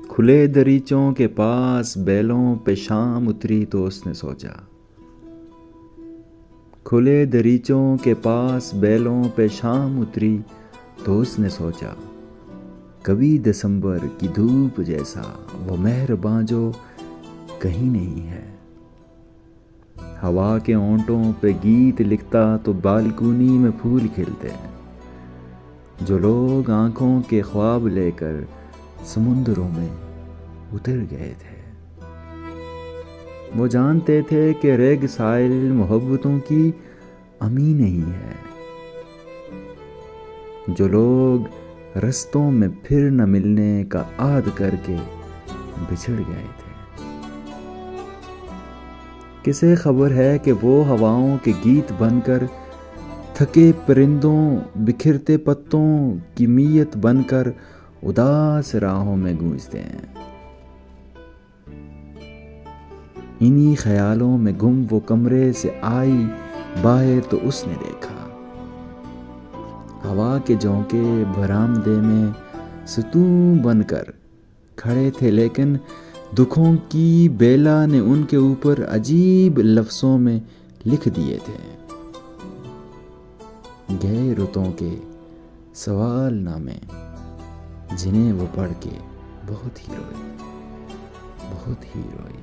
کھلے دریچوں کے پاس بیلوں پہ شام اتری تو اس نے سوچا، کھلے دریچوں کے پاس بیلوں پہ شام اتری تو اس نے سوچا، کبھی دسمبر کی دھوپ جیسا وہ مہرباں جو کہیں نہیں ہے۔ ہوا کے ہونٹوں پہ گیت لکھتا تو بالکونی میں پھول کھلتے ہیں۔ جو لوگ آنکھوں کے خواب لے کر سمندروں میں اتر گئے تھے، وہ جانتے تھے کہ ریگ سائل محبتوں کی امی نہیں ہے۔ جو لوگ رستوں میں پھر نہ ملنے کا عہد کر کے بچھڑ گئے تھے، کسے خبر ہے کہ وہ ہواؤں کے گیت بن کر، تھکے پرندوں بکھرتے پتوں کی میت بن کر اداس راہوں میں گونجتے ہیں۔ انہی خیالوں میں گم وہ کمرے سے آئی باہر تو اس نے دیکھا، ہوا کے جھونکے برآمدے میں ستون بن کر کھڑے تھے، لیکن دکھوں کی بیلا نے ان کے اوپر عجیب لفظوں میں لکھ دیے تھے، گئے رتوں کے سوال نامے، جنہیں وہ پڑھ کے بہت ہی روئی، بہت ہی روئی۔